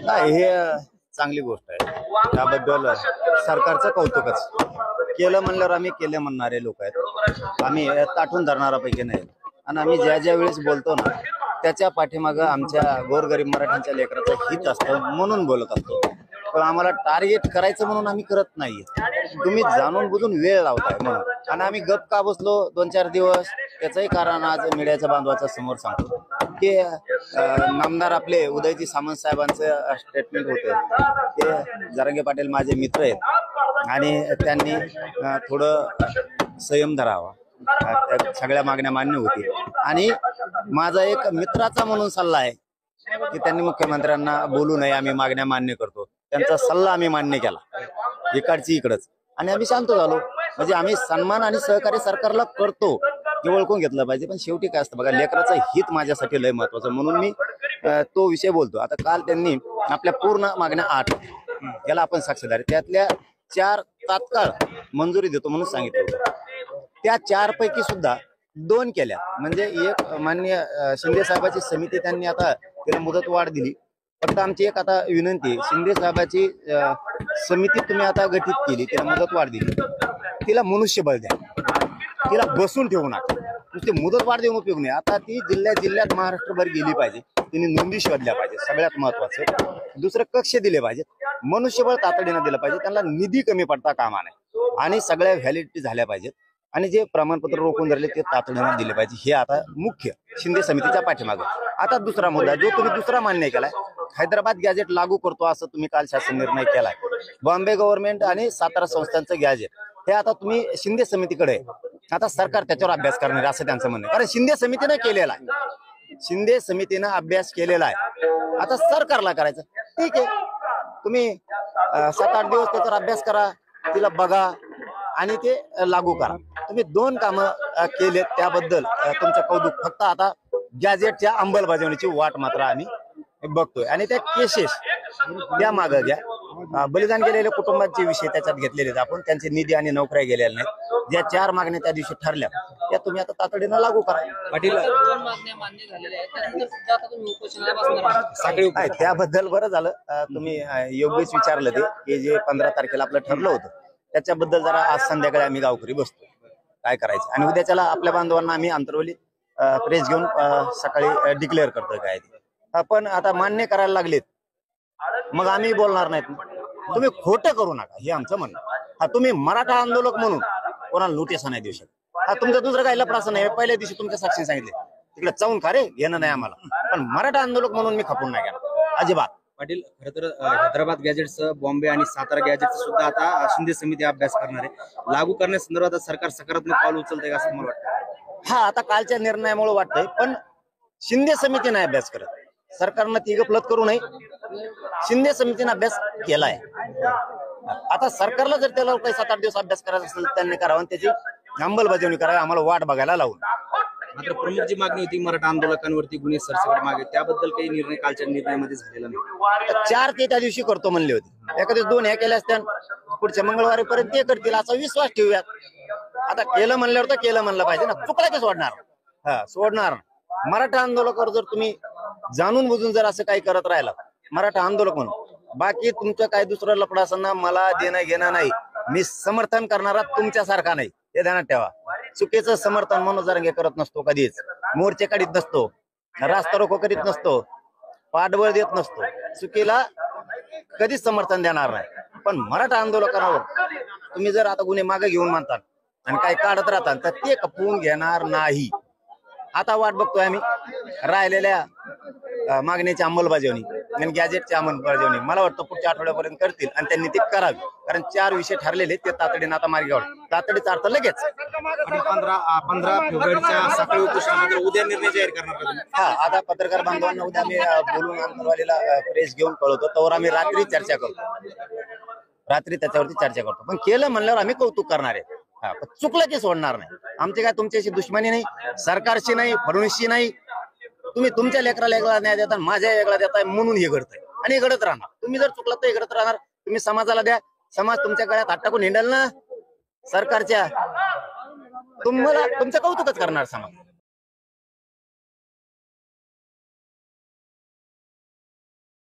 नाही, हे चांगली गोष्ट आहे. त्याबद्दल सरकारचं कौतुकच. केलं म्हणल्यावर आम्ही केलं म्हणणारे लोक आहेत. आम्ही ताठून धरणाऱ्यापैकी नाही. आणि आम्ही ज्या ज्या वेळेस बोलतो ना त्याच्या पाठीमागं आमच्या गोरगरीब मराठ्यांच्या लेकराचं हित असतं म्हणून बोलत असतो. पण आम्हाला टार्गेट करायचं म्हणून आम्ही करत नाही. तुम्ही जाणून बुजून वेळ लावताय म्हणून. आणि आम्ही गप का बसलो 2-4 दिवस, त्याचंही कारण आज मीडियाच्या बांधवाच्या समोर सांगतो की नामदार आपले उदयजी सामंत साहेबांचं स्टेटमेंट होतं की जरांगे पाटील माझे मित्र आहेत आणि त्यांनी थोडं संयम धरावा. सगळ्या मागण्या मान्य होती. आणि माझा एक मित्राचा म्हणून सल्ला आहे की त्यांनी मुख्यमंत्र्यांना बोलू नये, आम्ही मागण्या मान्य करतो. त्यांचा सल्ला आम्ही मान्य केला, इकडची इकडच, आणि आम्ही शांत झालो. म्हणजे आम्ही सन्मान आणि सहकार्य सरकारला करतो हे ओळखून घेतलं पाहिजे. पण शेवटी काय असतं बघा, लेकराचं हित माझ्यासाठी लय महत्वाचं म्हणून मी तो विषय बोलतो. आता काल त्यांनी आपल्या पूर्ण मागण्या 8 याला आपण साक्षीदार, त्यातल्या 4 तात्काळ मंजुरी देतो म्हणून सांगितलं होतं. त्या 4 पैकी सुद्धा 2 केल्या. म्हणजे एक माननीय शिंदे साहेबाची समिती त्यांनी आता तिला मुदत वाढ दिली. फक्त आमची एक आता विनंती आहे, शिंदे साहेबाची समिती तुम्ही आता गठीत केली, तिला मुदत वाढ दिली, तिला मनुष्यबळ द्या, तिला बसून ठेवू नका. नुसते मुदत वाढ देऊन उपयोग नाही. आता ती जिल्ह्यात महाराष्ट्रभर गेली पाहिजे, तिने नोंदी शोधल्या पाहिजे. सगळ्यात महत्वाचं दुसरं कक्ष दिले पाहिजे, मनुष्यबळ तातडीनं दिलं पाहिजे, त्यांना निधी कमी पडता कामा नये आणि सगळ्या व्हॅलिडिटी झाल्या पाहिजेत. आणि जे प्रमाणपत्र रोखून धरले ते तातडीनं दिले पाहिजे. हे आता मुख्य शिंदे समितीच्या पाठीमागे. आता दुसरा मुद्दा जो तुम्ही दुसरा मान्य केलाय, हैदराबाद गॅजेट लागू करतो असं तुम्ही काल शासन निर्णय केलाय. बॉम्बे गव्हर्नमेंट आणि सातारा संस्थांचं गॅजेट हे आता तुम्ही शिंदे समितीकडे, आता सरकार त्याच्यावर अभ्यास करणार असं त्यांचं म्हणणं आहे. कारण शिंदे समितीनं केलेला आहे, शिंदे समितीनं अभ्यास केलेला आहे. आता सरकारला करायचं. ठीक आहे, तुम्ही 7-8 दिवस त्याच्यावर अभ्यास करा, तिला बघा आणि ते लागू करा. तुम्ही 2 कामं केलेत, त्याबद्दल तुमचं कौतुक. फक्त आता गॅजेटच्या अंमलबजावणीची वाट मात्र आम्ही बघतोय. आणि त्या केसेस त्या मागं घ्या. बलिदान गेलेल्या कुटुंबांचे विषय त्याच्यात घेतलेले आहेत आपण, त्यांचे निधी आणि नोकऱ्या गेलेल्या नाहीत. ज्या 4 मागण्या त्या दिवशी ठरल्या त्या तुम्ही आता तातडीनं लागू करा. पाटील, त्याबद्दल बरं झालं तुम्ही योग्यच विचारलं ते की जे 15 तारखेला आपलं ठरलं होतं त्याच्याबद्दल जरा आज संध्याकाळी आम्ही गावकरी बसतो काय करायचं. आणि उद्याच्याला आपल्या बांधवांना आम्ही अंतरवली प्रेस घेऊन सकाळी डिक्लेअर करतोय काय ते. पण आता मान्य करायला लागलेत मग आम्ही बोलणार नाहीत. तुम्ही खोटं करू नका हे आमचं म्हणणं. हा, तुम्ही मराठा आंदोलक म्हणून कोणाला नोटीस नाही देऊ शकत. हा, तुमचं दुसरं काही लफडाचं नाही. पहिल्या दिवशी तुमच्या साक्षी सांगितले तिकडे चावून खा रे घेणं नाही आम्हाला, पण मराठा आंदोलक म्हणून मी खपून नाही गेला अजिबात. पाटील, खरं तर हैदराबाद गॅजेटचं, बॉम्बे आणि सातारा गॅजेटचं सुद्धा आता शिंदे समिती अभ्यास करणार आहे. लागू करण्यासंदर्भात सरकार सकारात्मक पाऊल उचलतंय असं मला वाटतं. हा, आता कालच्या निर्णयामुळे वाटतंय, पण शिंदे समिती नाही अभ्यास करत. सरकारनं ती गफलत करू नये. शिंदे समितीने अभ्यास केलाय. आता सरकारला जर त्याला काही 7-8 दिवस अभ्यास करायचा असेल त्यांनी करावं आणि त्याची अंमलबजावणी करावी, आम्हाला वाट बघायला लावून. मात्र प्रमुख जी मागणी होती मराठा आंदोलकांवरती गुन्हे सरसकट मागे, त्याबद्दल काही निर्णय कालच्या निर्णयामध्ये झालेला नाही. 4 ते त्या दिवशी करतो म्हणले होते, एखाद्या 2 ह्या केल्या असत्या, पुढच्या मंगळवारीपर्यंत ते करतील असा विश्वास ठेवूयात. आता केलं म्हणल्यावर तर केलं म्हणलं पाहिजे ना, चुकला की सोडणार. हा, सोडणार. मराठा आंदोलकावर जर तुम्ही जाणून बुजून जर असं काही करत राहिला मराठा आंदोलक म्हणून, बाकी तुमचं काही दुसरं लफडा असताना मला देणं घेणं नाही. मी समर्थन करणारा तुमच्यासारखा नाही हे ध्यानात ठेवा. चुकीचं समर्थन मनोज जरांगे करत नसतो, कधीच मोर्चे काढीत नसतो, रास्ता रोको करीत नसतो, पाठबळ देत नसतो, चुकीला कधीच समर्थन देणार नाही. पण मराठा आंदोलकांवर तुम्ही जर आता गुन्हे मागे घेऊन मानता आणि काही काढत राहता तर ते खपवून घेणार नाही. आता वाट बघतोय आम्ही राहिलेल्या मागणीची अंमलबजावणी आणि गॅजेटची अंमलबजावणी. मला वाटतं पुढच्या आठवड्यापर्यंत करतील आणि त्यांनी ते करावी. कारण 4 विषय ठरलेले ते तातडीने आता मार्गावर, तातडीचा अर्थ लगेच. 15 फेब्रुवारीच्या सकाळी उपोषणानंतर उद्या निर्णय जाहीर करणार. हा, आता पत्रकार बांधवांना उद्या आम्ही बोलून अंतरवालीला प्रेस घेऊन कळवतो, तर आम्ही रात्री चर्चा करतो, रात्री त्याच्यावरती चर्चा करतो. पण केलं म्हणल्यावर आम्ही कौतुक करणार आहे. हा, चुकलं की सोडणार नाही. आमची काय तुमच्याशी दुश्मनी नाही, सरकारशी नाही, फडणवीसशी नाही. तुम्ही तुमच्या लेकराला वेगळा न्याय देता, माझ्या वेगळा देताय म्हणून हे घडतंय आणि हे घडत राहणार. तुम्ही जर चुकलात तर हे घडत राहणार. तुम्ही समाजाला द्या, समाज तुमच्या गळ्यात हात टाकून हिंडल ना सरकारच्या, तुम्हाला तुमचं कौतुकच करणार समाज.